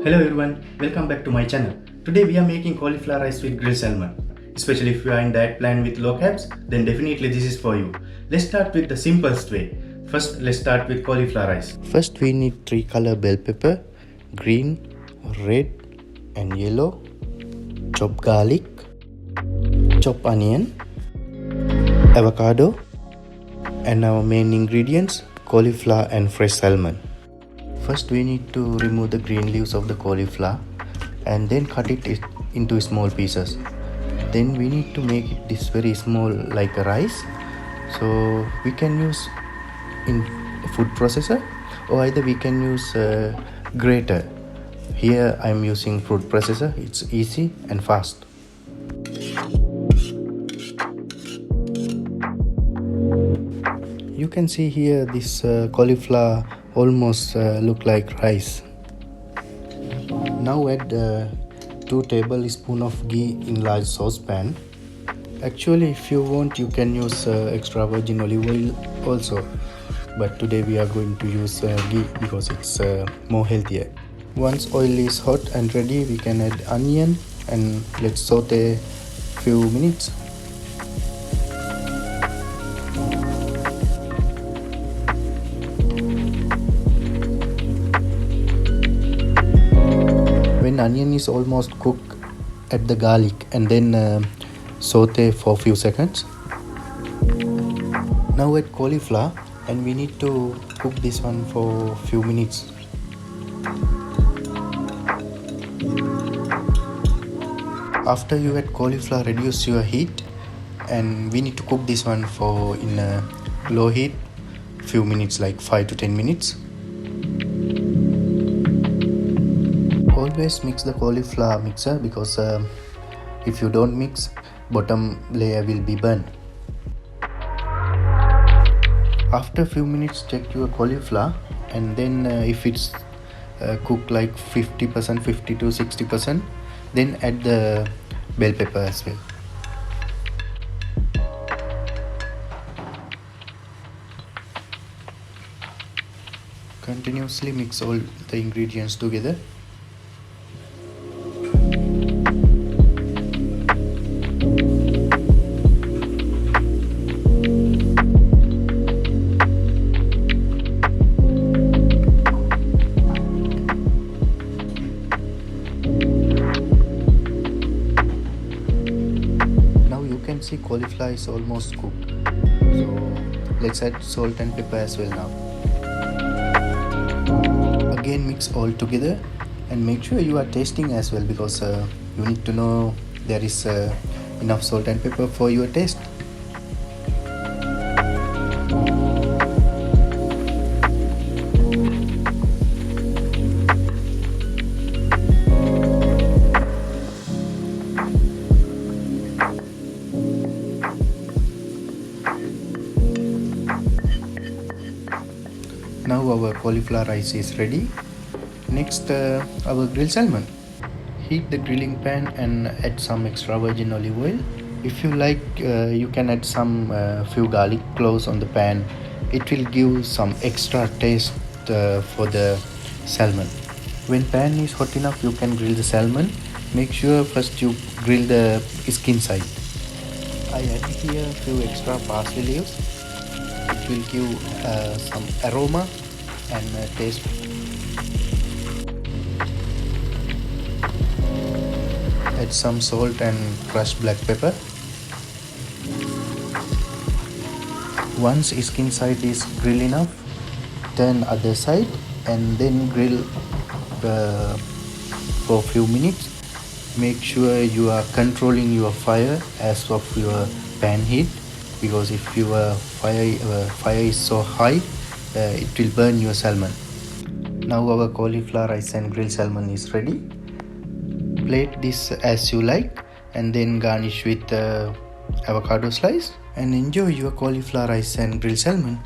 Hello everyone, welcome back to my channel. Today we are making cauliflower rice with grilled salmon. Especially if you are in diet plan with low carbs, then definitely this is for you. Let's start with the simplest way. First, let's start with cauliflower rice. First we need 3 color bell pepper, green, red and yellow, chopped garlic, chopped onion, avocado and our main ingredients, cauliflower and fresh salmon. First we need to remove the green leaves of the cauliflower and then cut it into small pieces. Then we need to make it this very small like a rice. So we can use in food processor or either we can use a grater. Here I am using food processor. It's easy and fast. You can see here this cauliflower almost look like rice. Now add 2 tablespoons of ghee in large saucepan. Actually, if you want, you can use extra virgin olive oil also, but today we are going to use ghee because it's more healthier. Once oil is hot and ready, we can add onion and let's saute few minutes. When onion is almost cooked, add the garlic and then saute for few seconds. Now add cauliflower and we need to cook this one for few minutes. After you add cauliflower, reduce your heat and we need to cook this one for in a low heat few minutes, like 5 to 10 minutes. Always mix the cauliflower mixer because if you don't mix, bottom layer will be burned. After a few minutes, check your cauliflower and then if it's cooked like 50%, 50 to 60%, then add the bell pepper as well. Continuously mix all the ingredients together. See, cauliflower is almost cooked, so let's add salt and pepper as well now. Again mix all together and make sure you are tasting as well because you need to know there is enough salt and pepper for your taste. Now our cauliflower rice is ready. Next our grilled salmon. Heat the grilling pan and add some extra virgin olive oil. If you like, you can add some few garlic cloves on the pan. It will give some extra taste for the salmon. When pan is hot enough, you can grill the salmon. Make sure first you grill the skin side. I add here a few extra parsley leaves. It will give some aroma and taste. Add some salt and crushed black pepper. Once skin side is grilled enough, turn other side and then grill for a few minutes. Make sure you are controlling your fire as of your pan heat, because if your fire is so high, it will burn your salmon. Now our cauliflower rice and grilled salmon is ready. Plate this as you like and then garnish with avocado slice and enjoy your cauliflower rice and grilled salmon.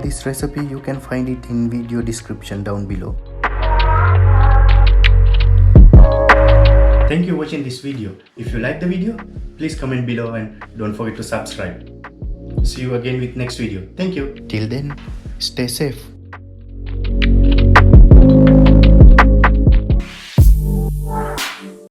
This recipe you can find it in video description down below. Thank you for watching this video. If you like the video, please comment below and don't forget to subscribe. See you again with next video. Thank you. Till then, stay safe.